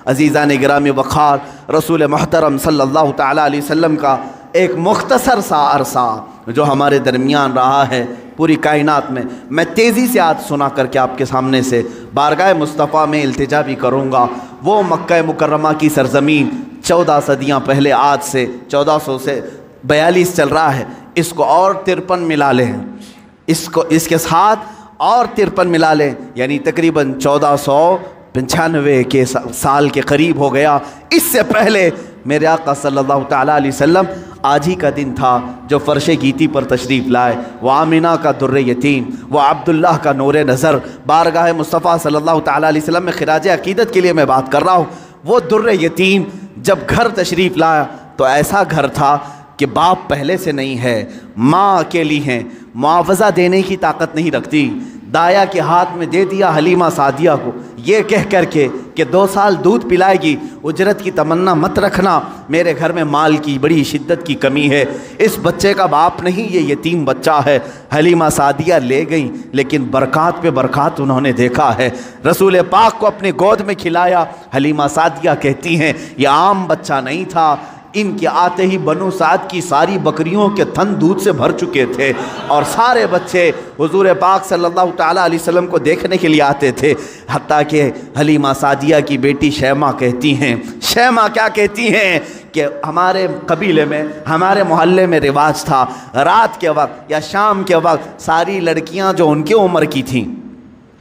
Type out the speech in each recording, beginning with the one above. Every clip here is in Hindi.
अज़ीज़ान गिरामी वक़ार, रसूल मोहतरम सल्लल्लाहु ताला अलैहि वसल्लम का एक मुख्तसर सा अरसा जो हमारे दरमियान रहा है पूरी कायनात में, मैं तेज़ी से आज सुना करके आपके सामने से बारगाह मुस्तफ़ा में इल्तिजा भी करूँगा। वो मक्का मुकर्रमा की सरज़मीन 14 सदियाँ पहले, आज से 1400 से 42 चल रहा है, इसको और 53 मिला लें, इसके साथ और 53 मिला लें, यानी तकरीबन 1495 के साल के करीब हो गया। इससे पहले मेरे आका सल्लल्लाहु ताला अलैहि वसल्लम आज ही का दिन था जो फ़र्श गीती पर तशरीफ़ लाए। वो आमिना का दुर्रे यतीम, वो अब्दुल्लाह का नूर नज़र, बारगाह मुस्तफ़ा सल्लल्लाहु ताला अलैहि वसल्लम में खिराज अक़ीदत के लिए मैं बात कर रहा हूँ। वो दुर्रे यतीम जब घर तशरीफ़ लाया तो ऐसा घर था कि बाप पहले से नहीं है, माँ अकेली हैं, मुआवज़ा देने की ताकत नहीं रखती। दाया के हाथ में दे दिया हलीमा सादिया को, ये कह कर के कि 2 साल दूध पिलाएगी, उजरत की तमन्ना मत रखना, मेरे घर में माल की बड़ी शिद्दत की कमी है। इस बच्चे का बाप नहीं, ये यतीम बच्चा है। हलीमा सादिया ले गई, लेकिन बरक़ात पे बरक़ात उन्होंने देखा है। रसूल पाक को अपने गोद में खिलाया। हलीमा सादिया कहती हैं ये आम बच्चा नहीं था, इनके आते ही बनु साद की सारी बकरियों के थन दूध से भर चुके थे और सारे बच्चे हुजूर पाक सल्लल्लाहु ताला अलैहि वसल्लम को देखने के लिए आते थे। हत्ता कि हलीमा सादिया की बेटी शैमा कहती हैं, शैमा क्या कहती हैं कि हमारे कबीले में, हमारे मोहल्ले में रिवाज था, रात के वक्त या शाम के वक्त सारी लड़कियां जो उनके उम्र की थीं,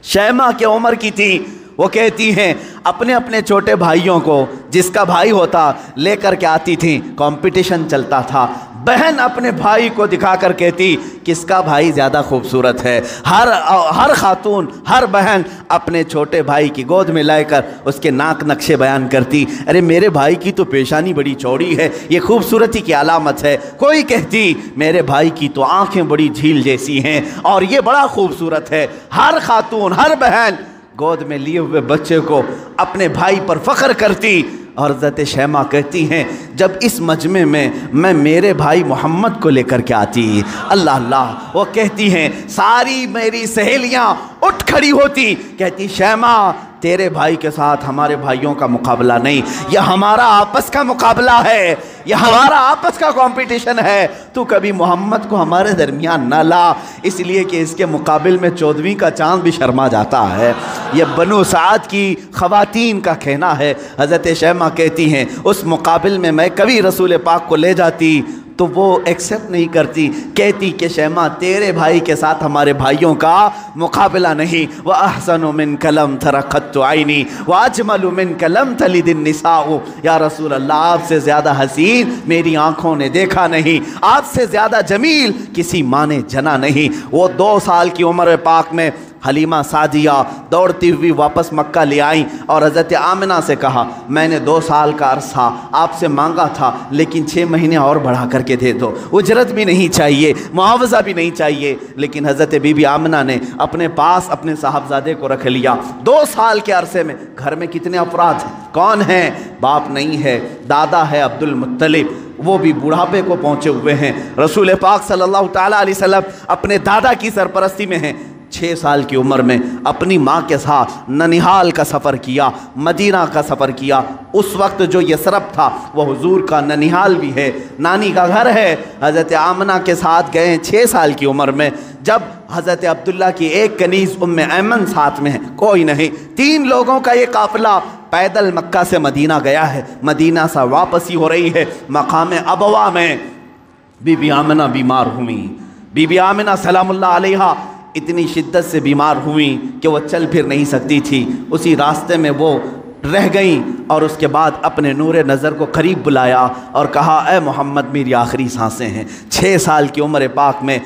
शैमा के उम्र की थी, वो कहती हैं अपने अपने छोटे भाइयों को, जिसका भाई होता लेकर के आती थी, कंपटीशन चलता था। बहन अपने भाई को दिखाकर कहती किसका भाई ज़्यादा खूबसूरत है। हर खातून, हर बहन अपने छोटे भाई की गोद में लाकर उसके नाक नक्शे बयान करती, अरे मेरे भाई की तो पेशानी बड़ी चौड़ी है, ये खूबसूरती की अलामत है। कोई कहती मेरे भाई की तो आँखें बड़ी झील जैसी हैं और ये बड़ा खूबसूरत है। हर खातून, हर बहन गोद में लिए हुए बच्चे को अपने भाई पर फ़ख्र करती। और हज़रत शैमा कहती हैं जब इस मजमे में मैं मेरे भाई मोहम्मद को लेकर के आती, अल्लाह अल्लाह, वो कहती हैं सारी मेरी सहेलियां उठ खड़ी होती, कहती शैमा तेरे भाई के साथ हमारे भाइयों का मुकाबला नहीं, यह हमारा आपस का मुकाबला है, यह हमारा आपस का कंपटीशन है। तू कभी मोहम्मद को हमारे दरमियान ना ला, इसलिए कि इसके मुकाबले में 14वीं का चांद भी शर्मा जाता है। यह बनु साद की ख़वातीन का कहना है। हज़रत शैमा कहती हैं उस मुकाबले में मैं कभी रसूल पाक को ले जाती तो वो एक्सेप्ट नहीं करती, कहती कि शैमा तेरे भाई के साथ हमारे भाइयों का मुकाबला नहीं। व अहसनु मिन कलम तरक़त्तु आइनी व अजमलु मिन कलम तलिदिन निसाउ, या रसूल अल्लाह आपसे ज़्यादा हसीन मेरी आँखों ने देखा नहीं, आपसे ज़्यादा जमील किसी माँ ने जना नहीं। वो 2 साल की उम्र पाक में हलीमा सादिया दौड़ती हुई वापस मक्का ले आई और हज़रत आमिना से कहा मैंने 2 साल का अरसा आपसे मांगा था, लेकिन 6 महीने और बढ़ा करके दे दो, उजरत भी नहीं चाहिए, मुआवजा भी नहीं चाहिए। लेकिन हज़रत बीबी आमिना ने अपने पास अपने साहबजादे को रख लिया। 2 साल के अरसे में घर में कितने अफराद हैं, कौन हैं? बाप नहीं है, दादा है अब्दुल मुत्तलिब, वो भी बुढ़ापे को पहुँचे हुए हैं। रसूल पाक सल्लल्लाहु ताला अलैहि वसल्लम अपने दादा की सरपरस्ती में हैं। 6 साल की उम्र में अपनी माँ के साथ ननिहाल का सफ़र किया, मदीना का सफ़र किया। उस वक्त जो यसरब था वो हुजूर का ननिहाल भी है, नानी का घर है। हज़रत आमना के साथ गए 6 साल की उम्र में, जब हज़रत अब्दुल्ला की एक कनीज़ उम्मे ऐमन साथ में है, कोई नहीं, 3 लोगों का ये काफ़िला पैदल मक्का से मदीना गया है। मदीना से वापसी हो रही है। मकाम अबवा में बीबी आमिना बीमार हुई। बीबी आमिना सलामुल्लाह अलैहा इतनी शिद्दत से बीमार हुई कि वो चल फिर नहीं सकती थी। उसी रास्ते में वो रह गई और उसके बाद अपने नूर नज़र को करीब बुलाया और कहा ए मोहम्मद मेरी आखिरी सांसें हैं। 6 साल की उम्र पाक में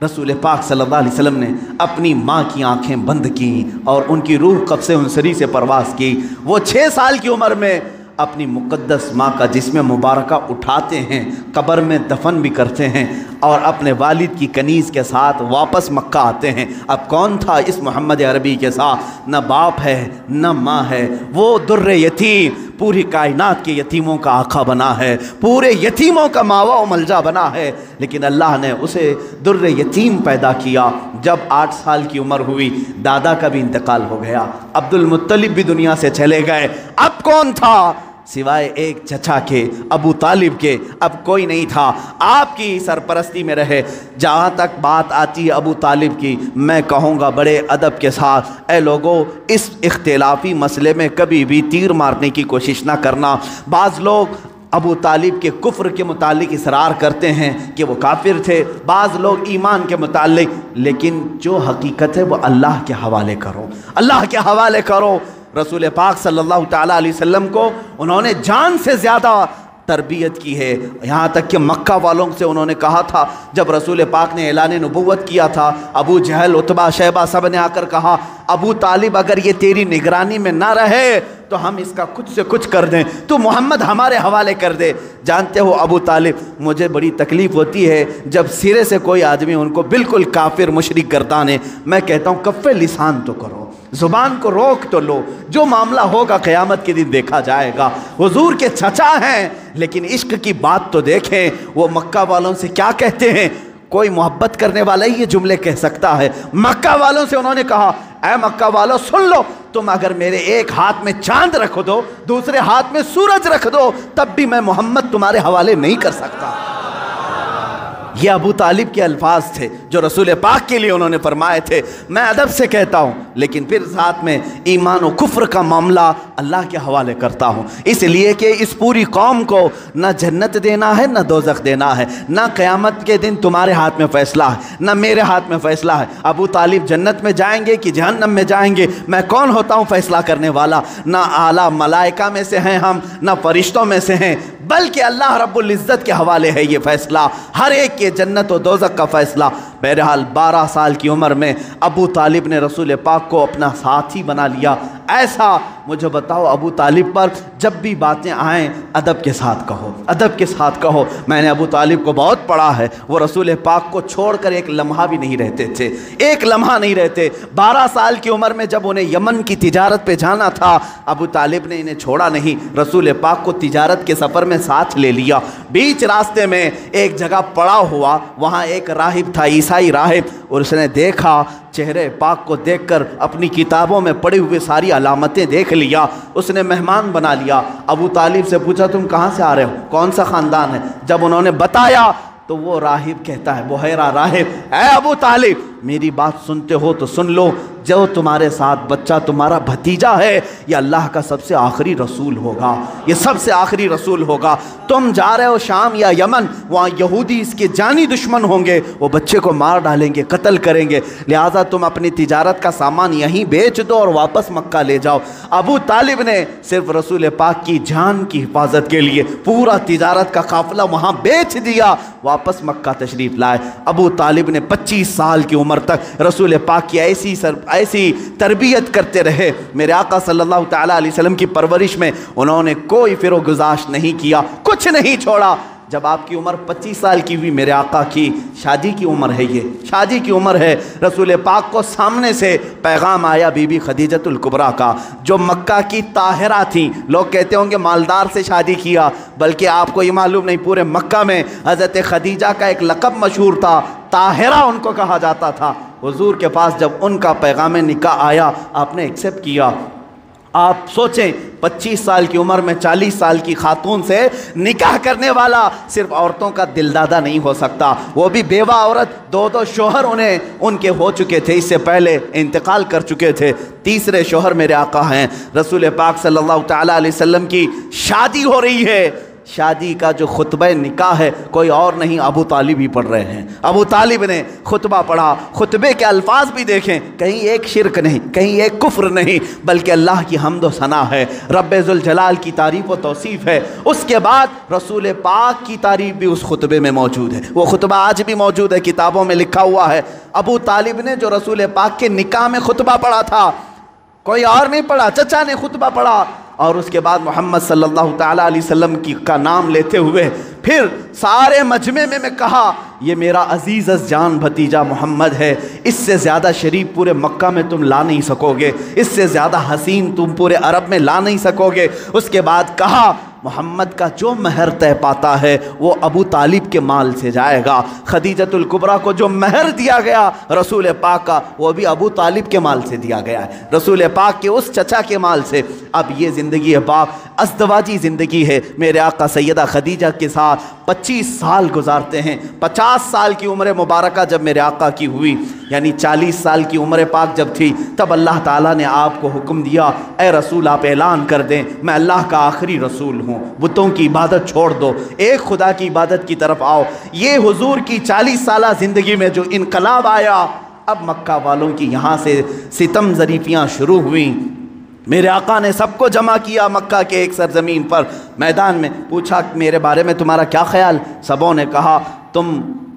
रसूल पाक सल्लल्लाहु अलैहि वसल्लम ने अपनी माँ की आंखें बंद की और उनकी रूह कब्ज़े उनसरी से परवास की। वो 6 साल की उम्र में अपनी मुक़द्दस माँ का जिस्म मुबारका उठाते हैं, कब्र में दफन भी करते हैं और अपने वालिद की कनीज़ के साथ वापस मक्का आते हैं। अब कौन था इस मोहम्मद अरबी के साथ? न बाप है न माँ है, वो दुर्रे यतीम पूरी कायनात के यतीमों का आका बना है, पूरे यतीमों का मावा व मलजा बना है। लेकिन अल्लाह ने उसे दुर्रे यतीम पैदा किया, जब 8 साल की उम्र हुई दादा का भी इंतकाल हो गया, अब्दुल मुत्तलिब भी दुनिया से चले गए। अब कौन था सिवाय एक चचा के, अबू तालिब के? अब कोई नहीं था। आपकी सरपरस्ती में रहे। जहाँ तक बात आती है अबू तालिब की, मैं कहूँगा बड़े अदब के साथ, ए लोगों, इस इख्तिलाफी मसले में कभी भी तीर मारने की कोशिश ना करना। बाज़ लोग अबू तालिब के कुफ्र के मुतालिक इसरार करते हैं कि वो काफिर थे, बाज़ लोग ईमान के मुतालिक, लेकिन जो हकीकत है वो अल्लाह के हवाले करो, अल्लाह के हवाले करो। रसूल पाक सल्लल्लाहु ताला अलैहि वसल्लम को उन्होंने जान से ज़्यादा तरबियत की है। यहाँ तक कि मक्का वालों से उन्होंने कहा था, जब रसूल पाक ने ऐलान नबुव्वत किया था, अबू जहल, उतबा, शैबा सब ने आकर कहा, अबू तालिब अगर ये तेरी निगरानी में ना रहे तो हम इसका कुछ से कुछ कर दें, तो मोहम्मद हमारे हवाले कर दे। जानते हो अबू तालिब, मुझे बड़ी तकलीफ़ होती है जब सिरे से कोई आदमी उनको बिल्कुल काफिर मुशरिक गर्दाने। मैं कहता हूँ कफ़े लिसान तो करो, ज़ुबान को रोक तो लो, जो मामला होगा क़यामत के दिन देखा जाएगा। हुजूर के चचा हैं, लेकिन इश्क की बात तो देखें, वो मक्का वालों से क्या कहते हैं। कोई मोहब्बत करने वाला ही ये जुमले कह सकता है। मक्का वालों से उन्होंने कहा, ऐ मक्का वालों सुन लो, तुम अगर मेरे एक हाथ में चांद रख दो, दूसरे हाथ में सूरज रख दो, तब भी मैं मोहम्मद तुम्हारे हवाले नहीं कर सकता। ये अबू तालिब के अल्फाज थे जो रसूल पाक के लिए उन्होंने फरमाए थे। मैं अदब से कहता हूँ, लेकिन फिर साथ में ईमान और कुफ्र का मामला अल्लाह के हवाले करता हूँ, इसलिए कि इस पूरी कौम को न जन्नत देना है न दोज़ख देना है, न क़यामत के दिन तुम्हारे हाथ में फ़ैसला है न मेरे हाथ में फ़ैसला है। अबू तालिब जन्नत में जाएंगे कि जहन्नम में जाएंगे, मैं कौन होता हूँ फ़ैसला करने वाला? न आला मलाइका में से हैं हम, न फरिश्तों में से हैं, बल्कि अल्लाह रब्बुल इज़्ज़त के हवाले है ये फ़ैसला। हर एक के जन्नत और दोज़ख का फ़ैसला। बहरहाल 12 साल की उम्र में अबू तालिब ने रसूल पाक को अपना साथी बना लिया। ऐसा मुझे बताओ, अबू तालिब पर जब भी बातें आएँ अदब के साथ कहो, अदब के साथ कहो। मैंने अबू तालिब को बहुत पढ़ा है, वो रसूल पाक को छोड़कर एक लम्हा भी नहीं रहते थे, एक लम्हा नहीं रहते। 12 साल की उम्र में जब उन्हें यमन की तिजारत पे जाना था, अबू तालिब ने इन्हें छोड़ा नहीं, रसूल पाक को तिजारत के सफ़र में साथ ले लिया। बीच रास्ते में एक जगह पड़ा हुआ, वहाँ एक राहिब था, ईसाई राहिब, और उसने देखा, चेहरे पाक को देखकर अपनी किताबों में पड़ी हुई सारी अलामतें देख लिया, उसने मेहमान बना लिया। अबू तालिब से पूछा, तुम कहाँ से आ रहे हो, कौन सा ख़ानदान है? जब उन्होंने बताया तो वो राहिब कहता है, बुहैरा राहिब, ऐ अबू तालिब, मेरी बात सुनते हो तो सुन लो, जो तुम्हारे साथ बच्चा तुम्हारा भतीजा है, ये अल्लाह का सबसे आखिरी रसूल होगा, ये सबसे आखिरी रसूल होगा। तुम जा रहे हो शाम या यमन, वहाँ यहूदी इसके जानी दुश्मन होंगे, वो बच्चे को मार डालेंगे, कत्ल करेंगे, लिहाजा तुम अपनी तिजारत का सामान यहीं बेच दो और वापस मक्का ले जाओ। अबू तालिब ने सिर्फ रसूल पाक की जान की हिफाजत के लिए पूरा तिजारत का काफिला वहाँ बेच दिया, वापस मक्का तशरीफ़ लाए। अबू तालिब ने 25 साल की उम्र तक रसूल पाक की ऐसी तरबियत करते रहे। मेरे आका सल्लल्लाहु ताला अलैहि वसल्लम की परवरिश में उन्होंने कोई फिरोगुज़ाश नहीं किया, कुछ नहीं छोड़ा। जब आपकी उम्र 25 साल की हुई, मेरे आका की शादी की उम्र है, ये शादी की उम्र है, रसूल पाक को सामने से पैगाम आया बीबी खदीजतुल कुबरा का, जो मक्का की ताहिरा थी। लोग कहते होंगे मालदार से शादी किया, बल्कि आपको ये मालूम नहीं, पूरे मक्का में हज़रत खदीजा का एक लक़ब मशहूर था, ताहिरा उनको कहा जाता था। हुजूर के पास जब उनका पैगाम निकाह आया, आपने एक्सेप्ट किया। आप सोचें, 25 साल की उम्र में 40 साल की खातून से निकाह करने वाला सिर्फ औरतों का दिलदादा नहीं हो सकता, वो भी बेवा औरत। 2 शोहर उन्हें उनके हो चुके थे, इससे पहले इंतकाल कर चुके थे। तीसरे शोहर मेरे आका हैं, रसूल पाक सल्लल्लाहु ताला अलैहि वसल्लम की शादी हो रही है। शादी का जो खुतबा निकाह है कोई और नहीं, अबू तालिब ही पढ़ रहे हैं। अबू तालिब ने खुतबा पढ़ा, खुतबे के अल्फाज भी देखें, कहीं एक शिरक नहीं, कहीं एक कुफ्र नहीं, बल्कि अल्लाह की हम्द व सना है, रब्बे ज़ुल जलाल की तारीफ़ व तौसीफ़ है। उसके बाद रसूल पाक की तारीफ़ भी उस खुतबे में मौजूद है, वो खुतबा आज भी मौजूद है, किताबों में लिखा हुआ है। अबू तालिब ने जो रसूल पाक के निकाह में खुतबा पढ़ा था, कोई और नहीं पढ़ा, चचा ने खुतबा पढ़ा। और उसके बाद मोहम्मद सल्लल्लाहु ताला अलैहि वसल्लम की का नाम लेते हुए फिर सारे मजमे में कहा, ये मेरा अजीज़ जान भतीजा मोहम्मद है, इससे ज़्यादा शरीफ पूरे मक्का में तुम ला नहीं सकोगे, इससे ज़्यादा हसीन तुम पूरे अरब में ला नहीं सकोगे। उसके बाद कहा, मोहम्मद का जो महर तय पाता है वो अबू तालिब के माल से जाएगा। खदीजतुल कुबरा को जो महर दिया गया रसूल पाक का, वो भी अबू तालिब के माल से दिया गया है, रसूल पाक के उस चचा के माल से। अब ये ज़िंदगी है पाक, अज़दवाजी ज़िंदगी है। मेरे आका सैयदा खदीजा के साथ 25 साल गुजारते हैं। 50 साल की उम्र मुबारक जब मेरे आका की हुई, यानी 40 साल की उम्र पाक जब थी, तब अल्लाह ताला ने आपको हुक्म दिया, ए रसूल आप ऐलान कर दें मैं अल्लाह का आखिरी रसूल हूँ, बुतों की इबादत छोड़ दो, एक खुदा की इबादत की तरफ आओ। ये हुजूर की 40 साल ज़िंदगी में जो इनकलाब आया, अब मक्का वालों की यहाँ से सितम ज़रीफ़ियाँ शुरू हुई। मेरे आका ने सबको जमा किया मक्का के एक सरजमीन पर, मैदान में, पूछा मेरे बारे में तुम्हारा क्या ख्याल। सबों ने कहा तुम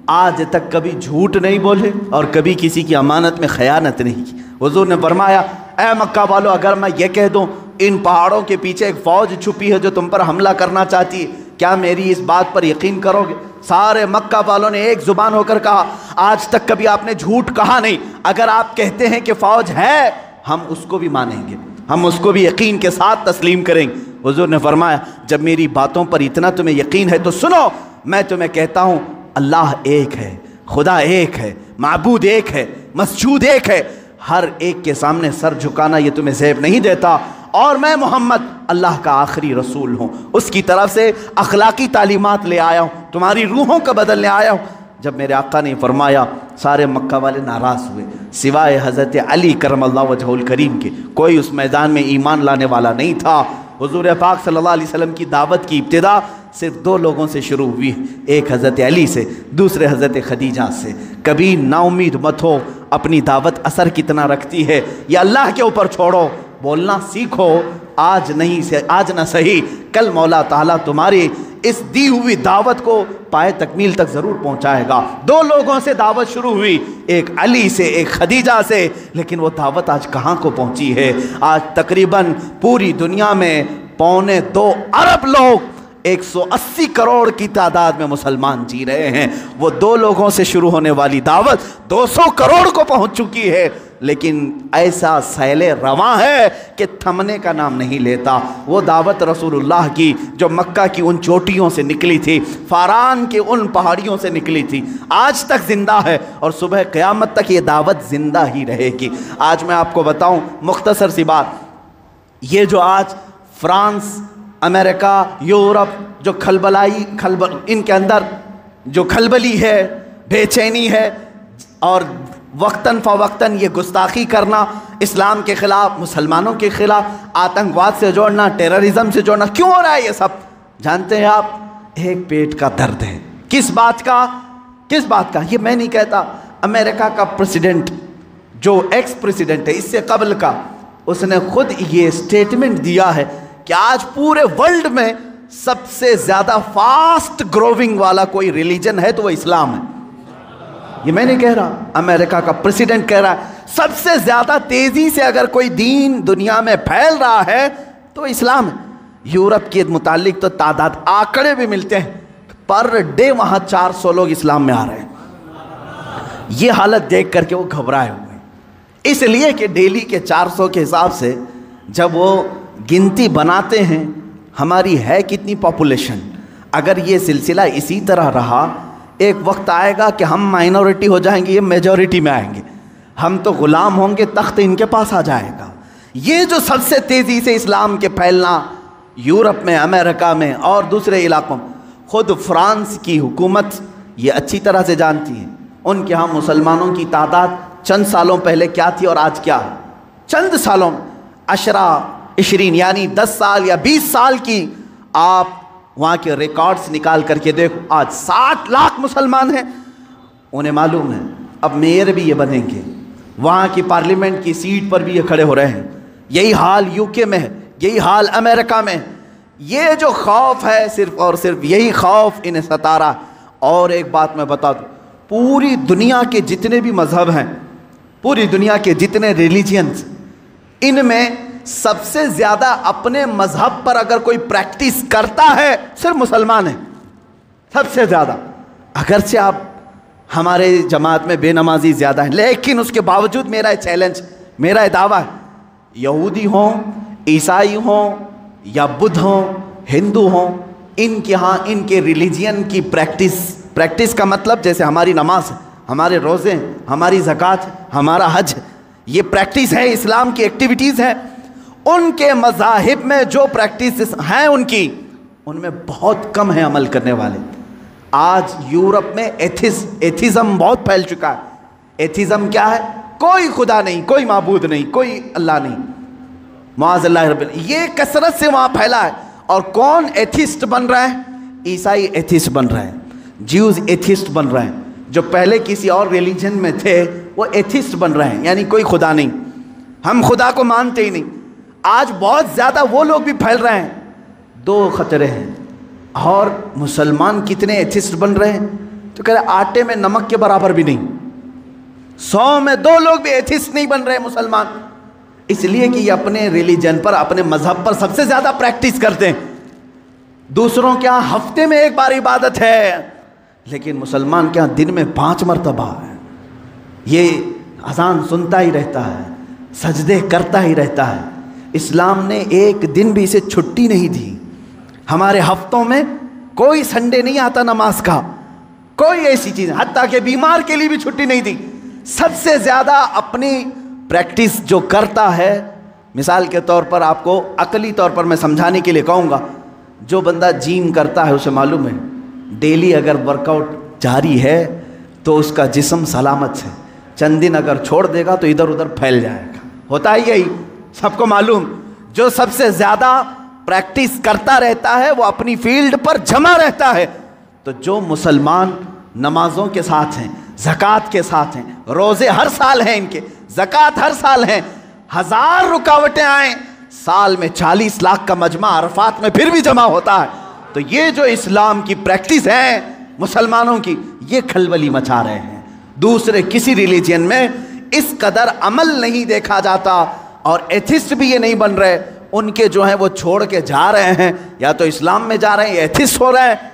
आज तक कभी झूठ नहीं बोले और कभी किसी की अमानत में खयानत नहीं की। हुजूर ने फरमाया, ऐ मक्का वालों, अगर मैं ये कह दूं इन पहाड़ों के पीछे एक फ़ौज छुपी है जो तुम पर हमला करना चाहती है, क्या मेरी इस बात पर यकीन करोगे? सारे मक्का वालों ने एक ज़ुबान होकर कहा, आज तक कभी आपने झूठ कहा नहीं, अगर आप कहते हैं कि फ़ौज है हम उसको भी मानेंगे, हम उसको भी यकीन के साथ तस्लीम करेंगे। हुजूर ने फरमाया, जब मेरी बातों पर इतना तुम्हें यकीन है तो सुनो, मैं तुम्हें कहता हूँ अल्लाह एक है, खुदा एक है, माबूद एक है, मसजूद एक है, हर एक के सामने सर झुकाना ये तुम्हें ज़ेब नहीं देता, और मैं मोहम्मद अल्लाह का आखिरी रसूल हूँ, उसकी तरफ से अखलाकी तालीमात ले आया हूँ, तुम्हारी रूहों को बदलने आया हूँ। जब मेरे आका ने फरमाया, सारे मक्का वाले नाराज़ हुए, सिवाय हज़रत अली करमल्लाहु वजहुल करीम के। कोई उस मैदान में ईमान लाने वाला नहीं था। हुजूर पाक सल्लल्लाहु अलैहि वसल्लम की दावत की इब्तिदा सिर्फ 2 लोगों से शुरू हुई, एक हज़रत अली से, दूसरे हज़रत खदीजा से। कभी नाउमीद मत हो, अपनी दावत असर कितना रखती है ये अल्लाह के ऊपर छोड़ो, बोलना सीखो, आज नहीं से आज ना सही कल मौला ताला तुम्हारी इस दी हुई दावत को पाए तकमील तक ज़रूर पहुँचाएगा। 2 लोगों से दावत शुरू हुई, एक अली से, एक खदीजा से, लेकिन वो दावत आज कहाँ को पहुँची है? आज तकरीबन पूरी दुनिया में 2.25 अरब लोग, 180 करोड़ की तादाद में मुसलमान जी रहे हैं। वो 2 लोगों से शुरू होने वाली दावत 200 करोड़ को पहुँच चुकी है, लेकिन ऐसा सैले रवां है कि थमने का नाम नहीं लेता। वो दावत रसूलुल्लाह की जो मक्का की उन चोटियों से निकली थी, फारान के उन पहाड़ियों से निकली थी, आज तक जिंदा है और सुबह क़यामत तक ये दावत जिंदा ही रहेगी। आज मैं आपको बताऊं मुख्तसर सी बात, ये जो आज फ्रांस, अमेरिका, यूरोप जो इनके अंदर जो खलबली है, बेचैनी है और वक्तन फ़वक्तन ये गुस्ताखी करना, इस्लाम के ख़िलाफ़, मुसलमानों के ख़िलाफ़, आतंकवाद से जोड़ना, टेररिज्म से जोड़ना, क्यों हो रहा है ये सब? जानते हैं आप, एक पेट का दर्द है। किस बात का? किस बात का? ये मैं नहीं कहता, अमेरिका का प्रेसिडेंट जो एक्स प्रेसिडेंट है इससे कबल का, उसने खुद ये स्टेटमेंट दिया है कि आज पूरे वर्ल्ड में सबसे ज़्यादा फास्ट ग्रोविंग वाला कोई रिलीजन है तो वो इस्लाम है। ये मैं नहीं कह रहा, अमेरिका का प्रेसिडेंट कह रहा है। सबसे ज़्यादा तेज़ी से अगर कोई दीन दुनिया में फैल रहा है तो इस्लाम है। यूरोप के मुतालिक तो तादाद आंकड़े भी मिलते हैं, पर डे वहाँ 400 लोग इस्लाम में आ रहे हैं। ये हालत देख करके वो घबराए हुए, इसलिए कि डेली के 400 के हिसाब से जब वो गिनती बनाते हैं हमारी है कितनी पॉपुलेशन, अगर ये सिलसिला इसी तरह रहा, एक वक्त आएगा कि हम माइनॉरिटी हो जाएंगे, ये मेजॉरिटी में आएंगे, हम तो ग़ुलाम होंगे, तख्त इनके पास आ जाएगा। ये जो सबसे तेज़ी से इस्लाम के फैलना यूरोप में, अमेरिका में और दूसरे इलाकों में, ख़ुद फ्रांस की हुकूमत ये अच्छी तरह से जानती है। उनके यहाँ मुसलमानों की तादाद चंद सालों पहले क्या थी और आज क्या है। चंद सालों, 20 यानी 10 साल या 20 साल की आप वहाँ के रिकॉर्ड्स निकाल करके देखो, आज 60 लाख मुसलमान हैं। उन्हें मालूम है अब मेयर भी ये बनेंगे, वहाँ की पार्लियामेंट की सीट पर भी ये खड़े हो रहे हैं। यही हाल यूके में है, यही हाल अमेरिका में। ये जो खौफ है सिर्फ और सिर्फ यही खौफ इन्हें सता रहा। और एक बात मैं बता दूँ, पूरी दुनिया के जितने भी मज़हब हैं, पूरी दुनिया के जितने रिलीजियंस, इनमें सबसे ज़्यादा अपने मज़हब पर अगर कोई प्रैक्टिस करता है सिर्फ मुसलमान है, सबसे ज़्यादा। अगरचे आप हमारे जमात में बेनमाजी ज़्यादा है, लेकिन उसके बावजूद मेरा चैलेंज, मेरा दावा है, यहूदी हों, ईसाई हों या बुद्ध हों, हिंदू हों, इनके यहाँ इनके रिलीजियन की प्रैक्टिस का मतलब जैसे हमारी नमाज, हमारे रोज़े, हमारी ज़कात, हमारा हज, ये प्रैक्टिस है, इस्लाम की एक्टिविटीज़ है। उनके मज़ाहिब में जो प्रैक्टिस हैं उनकी, उनमें बहुत कम है अमल करने वाले। आज यूरोप में एथिज़म बहुत फैल चुका है। एथिज़म क्या है? कोई खुदा नहीं, कोई माबूद नहीं, कोई अल्लाह नहीं, माअज़ल्लाह रब्बिल, ये कसरत से वहाँ फैला है। और कौन एथिस्ट बन रहा है? ईसाई एथिस्ट बन रहे हैं, ज्यूज़ एथिस्ट बन रहे हैं। जो पहले किसी और रिलीजन में थे वो एथिस्ट बन रहे हैं, यानी कोई खुदा नहीं, हम खुदा को मानते ही नहीं। आज बहुत ज़्यादा वो लोग भी फैल रहे हैं। दो खतरे हैं। और मुसलमान कितने एथिस्ट बन रहे हैं? तो कह रहे आटे में नमक के बराबर भी नहीं। 100 में 2 लोग भी एथिस्ट नहीं बन रहे मुसलमान, इसलिए कि ये अपने रिलीजन पर, अपने मजहब पर सबसे ज़्यादा प्रैक्टिस करते हैं। दूसरों के यहाँ हफ्ते में 1 बार इबादत है, लेकिन मुसलमान के यहाँ दिन में 5 मरतबा है। ये अज़ान सुनता ही रहता है, सजदे करता ही रहता है। इस्लाम ने एक दिन भी इसे छुट्टी नहीं दी। हमारे हफ्तों में कोई संडे नहीं आता नमाज का, कोई ऐसी चीज़, हत्ता कि बीमार के लिए भी छुट्टी नहीं दी। सबसे ज़्यादा अपनी प्रैक्टिस जो करता है, मिसाल के तौर पर आपको अकली तौर पर मैं समझाने के लिए कहूँगा, जो बंदा जिम करता है उसे मालूम है डेली अगर वर्कआउट जारी है तो उसका जिस्म सलामत है। चंद दिन अगर छोड़ देगा तो इधर उधर फैल जाएगा। होता ही यही, सबको मालूम। जो सबसे ज़्यादा प्रैक्टिस करता रहता है वो अपनी फील्ड पर जमा रहता है। तो जो मुसलमान नमाजों के साथ हैं, ज़कात के साथ हैं, रोज़े हर साल हैं इनके, ज़कात हर साल हैं, 1000 रुकावटें आएँ, साल में 40 लाख का मजमा अरफात में फिर भी जमा होता है। तो ये जो इस्लाम की प्रैक्टिस है मुसलमानों की, ये खलबली मचा रहे हैं। दूसरे किसी रिलीजन में इस कदर अमल नहीं देखा जाता, और एथिस्ट भी ये नहीं बन रहे। उनके जो हैं वो छोड़ के जा रहे हैं, या तो इस्लाम में जा रहे हैं या एथिस्ट हो रहे हैं।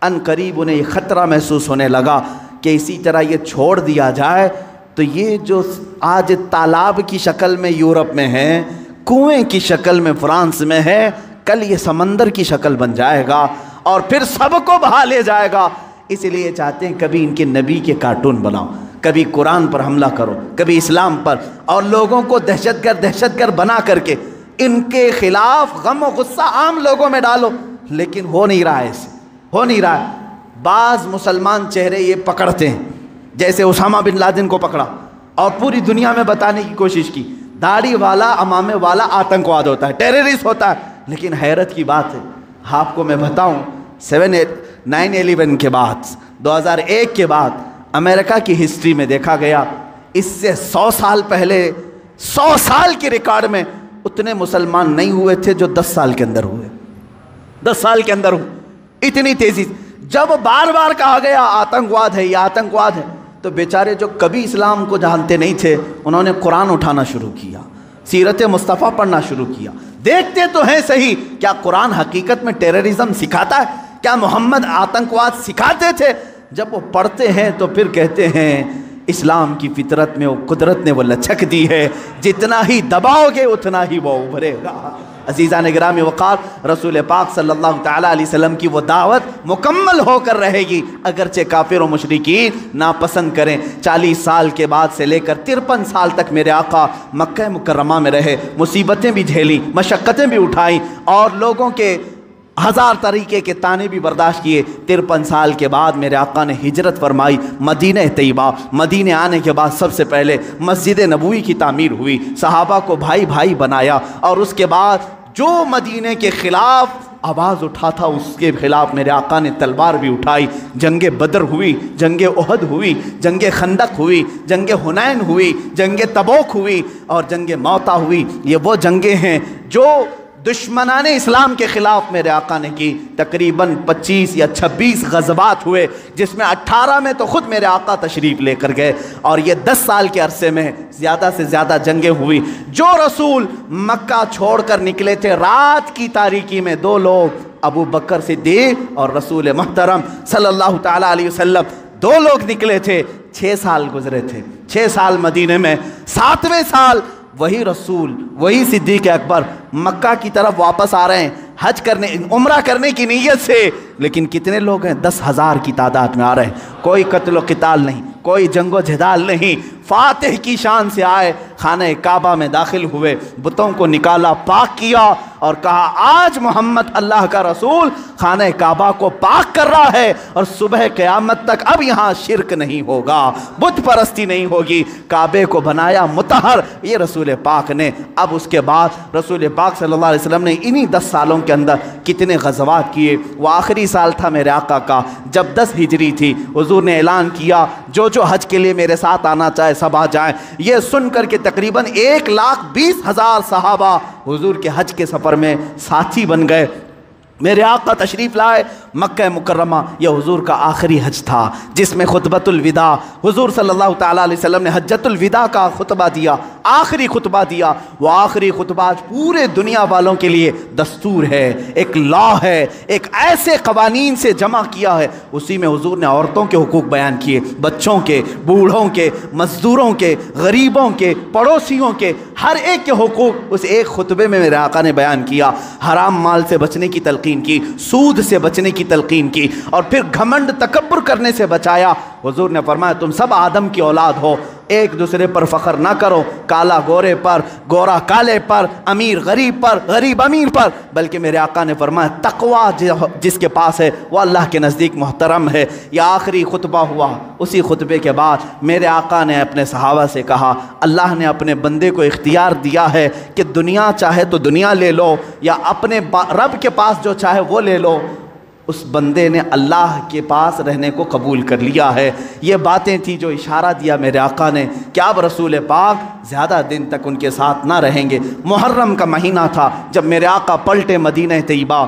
अनकरीब उन्हें ये ख़तरा महसूस होने लगा कि इसी तरह ये छोड़ दिया जाए तो ये जो आज तालाब की शक्ल में यूरोप में है, कुएं की शक्ल में फ्रांस में है, कल ये समंदर की शक्ल बन जाएगा और फिर सबको बहा ले जाएगा। इसलिए चाहते हैं कभी इनके नबी के कार्टून बनाओ, कभी कुरान पर हमला करो, कभी इस्लाम पर, और लोगों को दहशतगर्द बना करके इनके खिलाफ गम और गुस्सा आम लोगों में डालो। लेकिन हो नहीं रहा है, ऐसे हो नहीं रहा है। बाज़ मुसलमान चेहरे ये पकड़ते हैं, जैसे उसामा बिन लादेन को पकड़ा और पूरी दुनिया में बताने की कोशिश की दाढ़ी वाला, अमामे वाला आतंकवाद होता है, टेररिस्ट होता है। लेकिन हैरत की बात है, आपको मैं बताऊं, 9/11 के बाद, 2001 के बाद अमेरिका की हिस्ट्री में देखा गया, इससे 100 साल पहले, 100 साल के रिकॉर्ड में उतने मुसलमान नहीं हुए थे जो 10 साल के अंदर हुए। 10 साल के अंदर हुए इतनी तेजी। जब बार बार कहा गया आतंकवाद है, ये आतंकवाद है, तो बेचारे जो कभी इस्लाम को जानते नहीं थे, उन्होंने कुरान उठाना शुरू किया, सीरत मुस्तफ़ा पढ़ना शुरू किया। देखते तो हैं सही, क्या कुरान हकीकत में टेररिज्म सिखाता है? क्या मोहम्मद आतंकवाद सिखाते थे? जब वो पढ़ते हैं तो फिर कहते हैं इस्लाम की फितरत में वो कुदरत ने वो लचक दी है, जितना ही दबाओगे उतना ही वो उभरेगा। अज़ीज़ान गिरामी वक़ार, रसूल पाक सल्लल्लाहु तआला अलैहि वसल्लम की वो दावत मुकम्मल होकर रहेगी, अगरचे काफिर और मुशरिकीन नापसंद करें। 40 साल के बाद से लेकर 53 साल तक मेरे आका मक्का मुकर्रमा में रहे, मुसीबतें भी झेली, मशक्क़तें भी उठाई और लोगों के 1000 तरीके के ताने भी बर्दाश्त किए। 53 साल के बाद मेरे आका ने हिजरत फरमाई मदीने तैयबा। मदीने आने के बाद सबसे पहले मस्जिद नबवी की तामीर हुई, सहाबा को भाई भाई बनाया, और उसके बाद जो मदीने के ख़िलाफ़ आवाज़ उठा था उसके ख़िलाफ़ मेरे आका ने तलवार भी उठाई। जंगे बदर हुई, जंगे उहद हुई, जंगे खंदक हुई, जंगे हुनैन हुई, जंगे तबूक हुई और जंगे मौता हुई। ये वो जंगे हैं जो दुश्मनाने इस्लाम के ख़िलाफ़ मेरे आका ने की। तकरीबन 25 या 26 ग़ज़वात हुए, जिसमें 18 में तो ख़ुद मेरे आका तशरीफ़ लेकर गए, और ये 10 साल के अरसे में ज़्यादा से ज़्यादा जंगें हुई। जो रसूल मक्का छोड़कर निकले थे रात की तारीकी में, 2 लोग, अबू बकर सिद्दीक़ और रसूल मुहतरम सल्लल्लाहु तआला अलैहि वसल्लम, 2 लोग निकले थे। 6 साल गुजरे थे, 6 साल मदीने में। 7वें साल वही रसूल, वही सिद्दीक़ अकबर मक्का की तरफ वापस आ रहे हैं। हज करने उम्रा करने की नीयत से, लेकिन कितने लोग हैं? 10,000 की तादाद में आ रहे हैं। कोई कत्ल क़िताल नहीं, कोई जंगो जदाल नहीं, फातिह की शान से आए, खाने काबा में दाखिल हुए, बुतों को निकाला, पाक किया और कहा आज मोहम्मद अल्लाह का रसूल खाने काबा को पाक कर रहा है और सुबह क़यामत तक अब यहाँ शिरक नहीं होगा, बुत परस्ती नहीं होगी। काबे को बनाया मुतहर ये रसूल पाक ने। अब उसके बाद रसूल पाक सल्लल्लाहु अलैहि वसल्लम ने इन्हीं 10 सालों के अंदर कितने ग़ज़वात किए। वो आखिरी साल था मेरे आका का, जब 10 हिजरी थी। हुज़ूर ने ऐलान किया जो हज के लिए मेरे साथ आना चाहे सब आ जाएं। ये सुनकर के तकरीबन 1,20,000 सहाबा हुजूर के हज के सफ़र में साथी बन गए। मेरे आका तशरीफ़ लाए मक्का मुकर्रमा। यह हुजूर का आखिरी हज था जिसमें खुतबतुल विदा, हुजूर सल्लल्लाहु तआला अलैहि वसल्लम ने हज्जतुल विदा का खुतबा दिया, आखिरी खुतबा दिया। वो आखिरी खुतबा पूरे दुनिया वालों के लिए दस्तूर है, एक लॉ है, एक ऐसे कवानीन से जमा किया है। उसी में हुजूर ने औरतों के हुकूक बयान किए, बच्चों के, बूढ़ों के, मजदूरों के, गरीबों के, पड़ोसियों के, हर एक के हुकूक उस एक खुतबे में मेरे आका ने बयान किया। हराम माल से बचने की तलकीन की, सूद से बचने की तलकीन की और फिर घमंड तकब्बुर करने से बचाया। हुजूर ने फरमाया तुम सब आदम की औलाद हो, एक दूसरे पर फ़ख्र ना करो, काला गोरे पर, गोरा काले पर, अमीर गरीब पर, गरीब अमीर पर, बल्कि मेरे आका ने फरमाया तक़वा जिसके पास है वो अल्लाह के नज़दीक मोहतरम है। यह आखिरी खुतबा हुआ। उसी खुतबे के बाद मेरे आका ने अपने सहाबा से कहा अल्लाह ने अपने बंदे को इख्तियार दिया है कि दुनिया चाहे तो दुनिया ले लो या अपने रब के पास जो चाहे वो ले लो। उस बंदे ने अल्लाह के पास रहने को कबूल कर लिया है। ये बातें थी जो इशारा दिया मेरे आका ने कि अब रसूल पाक ज़्यादा दिन तक उनके साथ ना रहेंगे। मुहर्रम का महीना था जब मेरे आका पलटे मदीना तैयबा,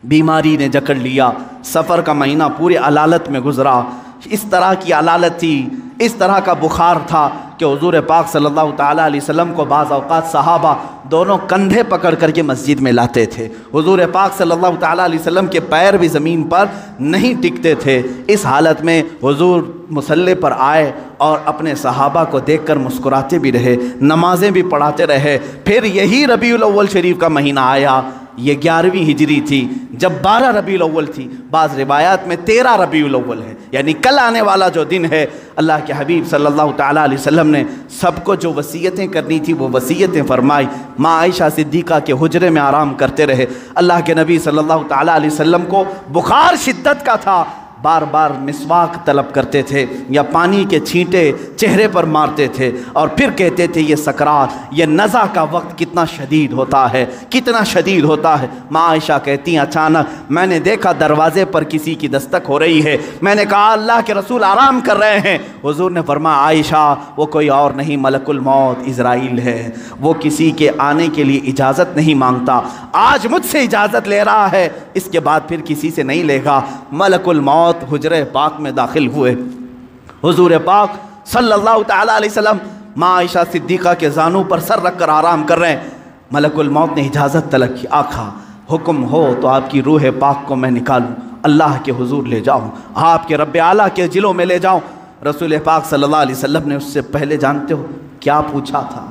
बीमारी ने जकड़ लिया, सफ़र का महीना पूरे अलालत में गुजरा। इस तरह की अलालत थी, इस तरह का बुखार था कि हुजूर पाक सल्लल्लाहु ताला अलैहि वसल्लम को बाज़ औक़ात सहाबा दोनों कंधे पकड़ करके मस्जिद में लाते थे। हुजूर पाक सल्लल्लाहु ताला अलैहि वसल्लम के पैर भी ज़मीन पर नहीं टिकते थे। इस हालत में हुजूर मुसल्ले पर आए और अपने सहाबा को देखकर मुस्कुराते भी रहे, नमाजें भी पढ़ाते रहे। फिर यही रबीउल अव्वल शरीफ का महीना आया। ये 11वीं हिजरी थी जब 12 रबीउल अव्वल थी। बाज़ रिवायात में 13 रबीउल अव्वल है, यानी कल आने वाला जो दिन है। अल्लाह के हबीब सल्लल्लाहु ताला अलैहि वसल्लम ने सबको जो वसीयतें करनी थी वो वसीयतें फरमाई। माँ आयशा सिद्दीक़ा के हुजरे में आराम करते रहे। अल्लाह के नबी सल्लल्लाहु ताला अलैहि वसल्लम को बुखार शिद्दत का था, बार बार मिसवाक तलब करते थे या पानी के छींटे चेहरे पर मारते थे और फिर कहते थे ये सकरात, ये नज़ा का वक्त कितना शदीद होता है, कितना शदीद होता है। माँ आयशा कहती हैं अचानक मैंने देखा दरवाज़े पर किसी की दस्तक हो रही है। मैंने कहा अल्लाह के रसूल आराम कर रहे हैं। हुजूर ने फरमाया आयशा वो कोई और नहीं मलकुल मौत इज़राइल है, वो किसी के आने के लिए इजाज़त नहीं मांगता, आज मुझसे इजाज़त ले रहा है, इसके बाद फिर किसी से नहीं लेगा। मलकुल मौत हुजरे पाक में दाखिल हुए। हुजूर पाक सल्लल्लाहु ताला अलैहि वसल्लम माँ आयशा सिद्दीक़ा के जानू पर सर रख कर आराम कर रहे हैं। मलकुल मौत ने इजाज़त तलब की, आका हुक्म हो तो आपकी रूह पाक को मैं निकालूं, अल्लाह के हुजूर ले जाऊं, आपके रब्बे आला के जिलों में ले जाऊं। रसूल पाक सल्लल्लाहु अलैहि वसल्लम ने उससे पहले जानते हो क्या पूछा था?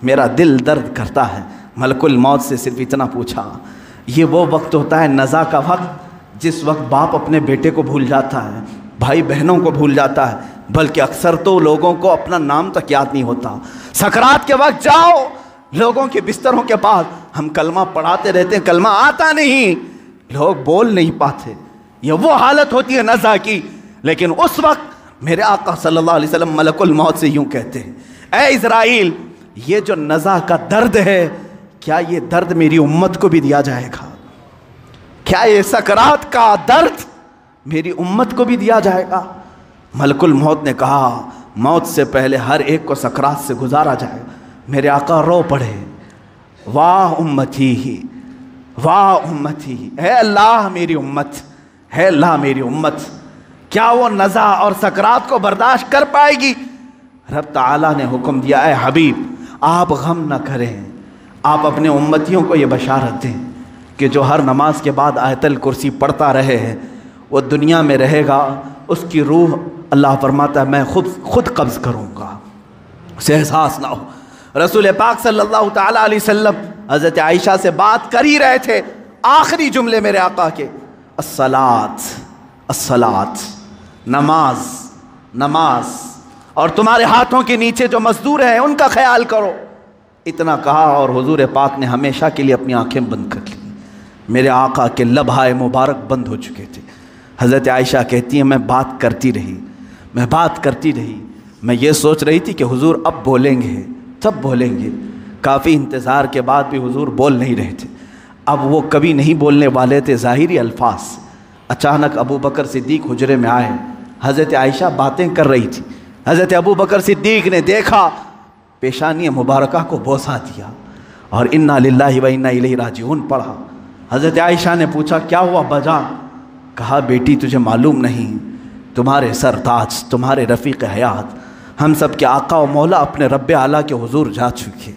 मेरा दिल दर्द करता है। मलकुल मौत से सिर्फ इतना पूछा, ये वो वक्त होता है नज़ा का वक्त जिस वक्त बाप अपने बेटे को भूल जाता है, भाई बहनों को भूल जाता है, बल्कि अक्सर तो लोगों को अपना नाम तक याद नहीं होता। सकरात के वक्त जाओ लोगों के बिस्तरों के पास, हम कलमा पढ़ाते रहते हैं, कलमा आता नहीं, लोग बोल नहीं पाते। ये वो हालत होती है नज़ा की। लेकिन उस वक्त मेरे आका सल्लल्लाहु अलैहि वसल्लम मलकुल मौत से यूँ कहते हैं, ऐ इज़राइल ये जो नज़ा का दर्द है, क्या ये दर्द मेरी उम्मत को भी दिया जाएगा? क्या ये सकरात का दर्द मेरी उम्मत को भी दिया जाएगा? मलकुल मौत ने कहा मौत से पहले हर एक को सकरात से गुजारा जाएगा। मेरे आका रो पड़े, वाह उम्मती ही, वाह उम्मती ही, है अल्लाह मेरी उम्मत, है अल्लाह मेरी उम्मत, क्या वो नज़ा और सकरात को बर्दाश्त कर पाएगी? रब ताला ने हुक्म दिया, है हबीब आप गम न करें, आप अपने उम्मतियों को ये बशारत दें कि जो हर नमाज के बाद आयतल कुर्सी पढ़ता रहे हैं वो दुनिया में रहेगा, उसकी रूह अल्लाह फरमाता है मैं खुद कब्ज़ करूँगा, उसे एहसास ना हो। रसूल पाक सल्लल्लाहु ताला अलैहि वसल्लम हज़रत आयशा से बात कर ही रहे थे, आखिरी जुमले मेरे आका के, अस्सलात अस्सलात, नमाज नमाज, और तुम्हारे हाथों के नीचे जो मजदूर हैं उनका ख्याल करो। इतना कहा और हुजूर पाक ने हमेशा के लिए अपनी आंखें बंद कर ली। मेरे आका के लबहाए मुबारक बंद हो चुके थे। हज़रत आयशा कहती हैं मैं बात करती रही, मैं बात करती रही, मैं ये सोच रही थी कि हुजूर अब बोलेंगे, तब बोलेंगे। काफ़ी इंतज़ार के बाद भी हुजूर बोल नहीं रहे थे। अब वो कभी नहीं बोलने वाले थे ज़ाहिरी अल्फाज। अचानक अबू बकर सिद्दीक हुजरे में आए। हज़रत आयशा बातें कर रही थी। हज़रत अबू बकर सिद्दीक ने देखा, पेशानी मुबारका को बोसा दिया और इन्ना लिल्लाहि व इन्ना इलैहि राजिऊन पढ़ा। हज़रत आयशा ने पूछा क्या हुआ बजान? कहा बेटी तुझे मालूम नहीं, तुम्हारे सरताज, तुम्हारे रफ़ीक़ हयात, हम सब के आका व मौला अपने रब्बे आला के हुजूर जा चुके।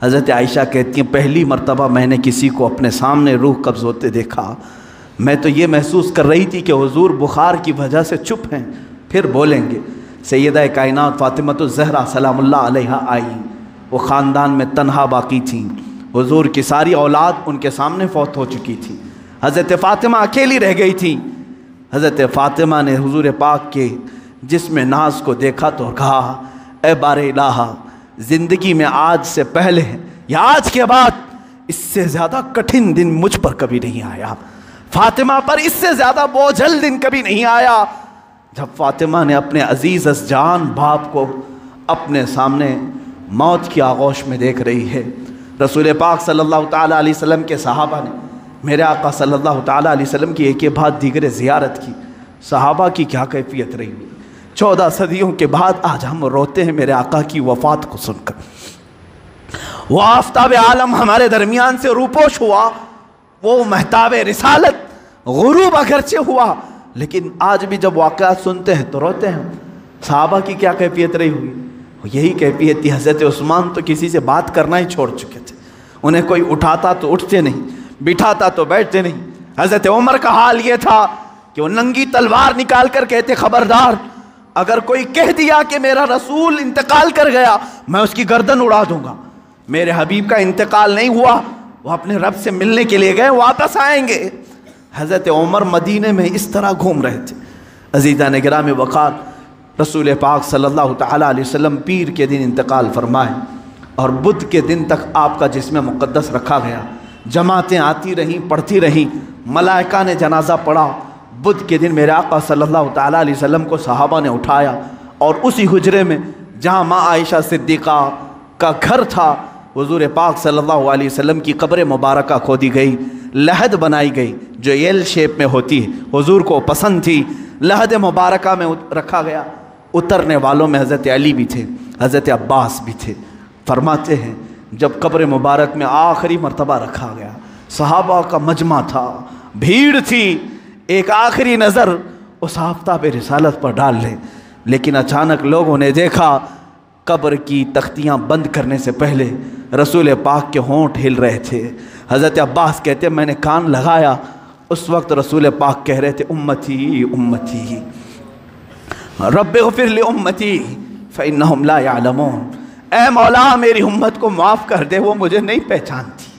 हज़रत आयशा कहती हैं पहली मर्तबा मैंने किसी को अपने सामने रूह कब्ज़ होते देखा। मैं तो ये महसूस कर रही थी कि हुजूर बुखार की वजह से चुप हैं, फिर बोलेंगे। सैयदा कायनात फ़ातिमतुज़ ज़हरा सलामुल्लाह अलैहा आई। वो ख़ानदान में तन्हा बाकी थी। हुजूर की सारी औलाद उनके सामने फौत हो चुकी थी। हज़रत फ़ातिमा अकेली रह गई थी। हज़रत फ़ातिमा ने हुजूर पाक के जिस्म नाज को देखा तो कहा ए बारे इलाहा, ज़िंदगी में आज से पहले या आज के बाद इससे ज़्यादा कठिन दिन मुझ पर कभी नहीं आया। फ़ातिमा पर इससे ज़्यादा बोझल दिन कभी नहीं आया। जब फ़ातिमा ने अपने अजीज़ जान बाप को अपने सामने मौत की आगोश में देख रही है। रसूल पाक सल्लल्लाहु ताला अलैहि वसल्लम के सहाबा ने मेरे आका सल्लल्लाहु ताला अलैहि वसल्लम की एक के बाद दीगरे ज़ियारत की। सहाबा की क्या कैफियत रही। 14 सदियों के बाद आज हम रोते हैं मेरे आका की वफ़ात को सुनकर। वो आफ्ताब आलम हमारे दरमियान से रूपोश हुआ, वो महताब रिसालत गुरूब अगरचे हुआ, लेकिन आज भी जब वाक़यात सुनते हैं तो रोते हैं। सहाबा की क्या कैफियत रही हुई? यही कैफियत थी। हज़रत उस्मान तो किसी से बात करना ही छोड़ चुके थे। उन्हें कोई उठाता तो उठते नहीं, बिठाता तो बैठते नहीं। हज़रत उमर का हाल ये था कि वो नंगी तलवार निकाल कर कहते खबरदार, अगर कोई कह दिया कि मेरा रसूल इंतकाल कर गया मैं उसकी गर्दन उड़ा दूंगा। मेरे हबीब का इंतकाल नहीं हुआ, वो अपने रब से मिलने के लिए गए, वापस आएंगे। हज़रत उमर मदीने में इस तरह घूम रहे थे। अज़ीज़ान गिराम वक़ार, रसूल पाक सल्लल्लाहु ताला अलैहि वसल्लम पीर के दिन इंतकाल फरमाए और बुध के दिन तक आपका जिस्म मुक़द्दस रखा गया। जमातें आती रहीं, पढ़ती रहीं, मलाइका ने जनाजा पढ़ा। बुध के दिन मेरे आका सल्लल्लाहु ताला अलैहि वसल्लम को सहाबा ने उठाया और उसी हुजरे में जहाँ माँ आयशा सिद्दीक़ा का घर था, हुजूर पाक सल्लल्लाहु अलैहि वसल्लम की कब्र मुबारका खोदी गई, लहद बनाई गई जो एल शेप में होती है, हुजूर को पसंद थी। लहद मुबारका में रखा गया। उतरने वालों में हज़रत अली भी थे, हज़रत अब्बास भी थे। फरमाते हैं जब कब्र मुबारक में आखिरी मर्तबा रखा गया, सहाबा का मजमा था, भीड़ थी, एक आखिरी नज़र उस आफ्ताब रिसालत पर डाल लें। लेकिन अचानक लोगों ने देखा कब्र की तख्तियाँ बंद करने से पहले रसूल पाक के होंठ हिल रहे थे। हज़रत अब्बास कहते मैंने कान लगाया, उस वक्त रसूल पाक कह रहे थे उम्मती उम्मती रब्बिग़फ़िर लिउम्मती फ़इन्नहुम ला यअलमून। ऐ मौला मेरी उम्मत को माफ़ कर दे, वो मुझे नहीं पहचानती।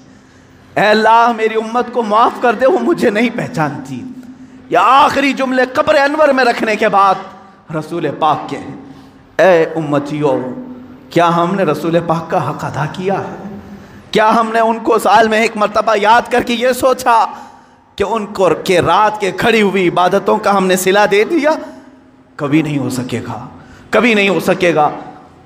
ऐ अल्लाह मेरी उम्मत को माफ़ कर दे, वो मुझे नहीं पहचानती। या आखिरी जुमले कब्र अनवर में रखने के बाद रसूल पाक के ऐ उम्मतियों, क्या हमने रसूल पाक का हक़ अदा किया है? क्या हमने उनको साल में एक मरतबा याद करके ये सोचा कि उनको के रात के खड़ी हुई इबादतों का हमने सिला दे दिया? कभी नहीं हो सकेगा, कभी नहीं हो सकेगा।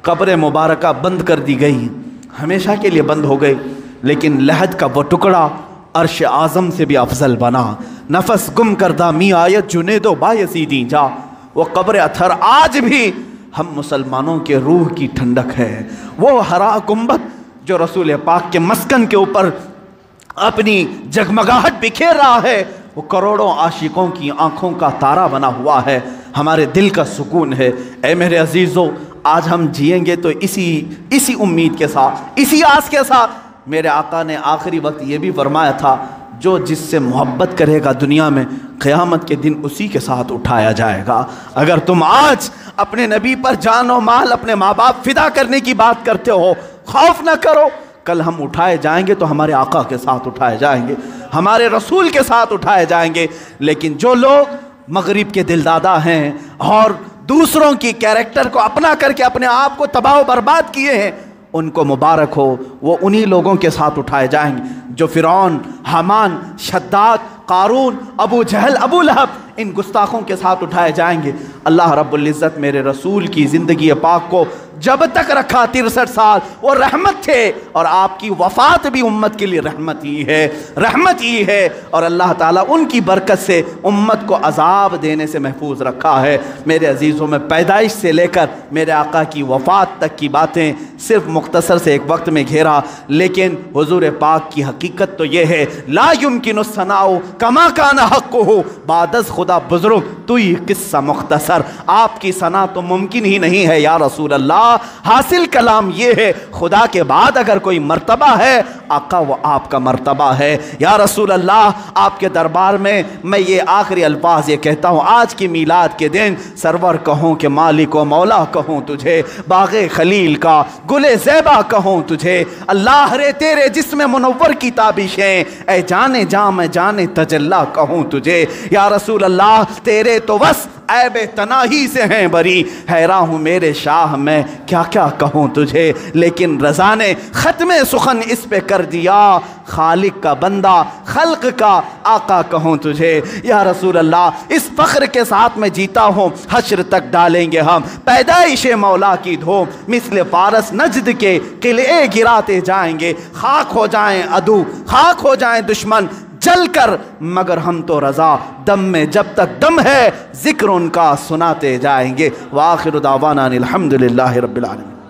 कब्र मुबारका बंद कर दी गई, हमेशा के लिए बंद हो गई, लेकिन लहद का वो टुकड़ा अर्श आज़म से भी अफजल बना। नफस गुम करदा मी आयत जुनेदो बायसीदी जा। वो कब्र अथर आज भी हम मुसलमानों के रूह की ठंडक है। वो हरा गुंबद जो रसूल पाक के मस्कन के ऊपर अपनी जगमगाहट बिखेर रहा है, वो करोड़ों आशिकों की आंखों का तारा बना हुआ है, हमारे दिल का सुकून है। ऐ मेरे अजीज़ों, आज हम जिएंगे तो इसी उम्मीद के साथ, इसी आस के साथ। मेरे आका ने आखिरी वक्त ये भी फरमाया था, जो जिससे मोहब्बत करेगा दुनिया में, क़यामत के दिन उसी के साथ उठाया जाएगा। अगर तुम आज अपने नबी पर जान और माल, अपने माँ बाप फिदा करने की बात करते हो, खौफ न करो, कल हम उठाए जाएंगे तो हमारे आका के साथ उठाए जाएंगे। हमारे रसूल के साथ उठाए जाएंगे। लेकिन जो लोग मगरिब के दिलदादा हैं और दूसरों की कैरेक्टर को अपना करके अपने आप को तबाह बर्बाद किए हैं, उनको मुबारक हो, वो उन्हीं लोगों के साथ उठाए जाएंगे जो फिरौन, हामान, शद्दाद, कारून, अबू जहल, अबू लहब, इन गुस्ताखों के साथ उठाए जाएंगे। अल्लाह रब्बुल इज़्ज़त मेरे रसूल की ज़िंदगी पाक को जब तक रखा 63 साल, वो रहमत थे, और आपकी वफ़ात भी उम्मत के लिए रहमत ही है, रहमत ही है। और अल्लाह ताला उनकी बरकत से उम्मत को अजाब देने से महफूज रखा है। मेरे अजीज़ों में पैदाइश से लेकर मेरे आका की वफ़ात तक की बातें सिर्फ मुख्तसर से एक वक्त में घेरा, लेकिन हुज़ूर पाक की हकीकत तो ये है, ला युमकिनु सनाउ कमा काना हक़्क़ुहु, बादस खुदा बुज़ुर्ग तो ये किस्सा मुख्तसर, आपकी सना तो मुमकिन ही नहीं है या रसूल अल्लाह। हासिल कलाम ये है, खुदा के बाद अगर कोई मर्तबा है आका वो आपका मर्तबा है या रसूल अल्लाह। आपके दरबार में मैं ये आखिरी अल्फाज ये कहता हूँ, आज की मीलाद के दिन सरवर कहूँ कि मालिक व मौला कहूँ तुझे, बाग़े खलील का गुले ज़ैबा कहूँ तुझे, अल्लाह रे तेरे जिस्म मुनव्वर की ताबिशें, ऐ जाने जा मैं जाने तजल्ला कहूँ तुझे या रसूल अल्लाह। तेरे तो बस ऐबे तनाही से हैं बरी, हैरान हूँ मेरे शाह मैं क्या क्या कहूँ तुझे। लेकिन रज़ा ने ख़त्म सुखन इस पे कर दिया, खालिक का बंदा खल्क का आका कहूँ तुझे या रसूल अल्लाह। इस फ़ख्र के साथ मैं जीता हूँ, हश्र तक डालेंगे हम पैदाइश मौला की धो, मिस्ल फारस नजद के किले गिराते जाएंगे, खाक हो जाएं अदू, खाक हो जाएं दुश्मन जल कर, मगर हम तो रज़ा दम में जब तक दम है जिक्र उनका सुनाते जाएंगे। व आखिर दावाना अनिल हम्दुलिल्लाहि रब्बिल आलमीन।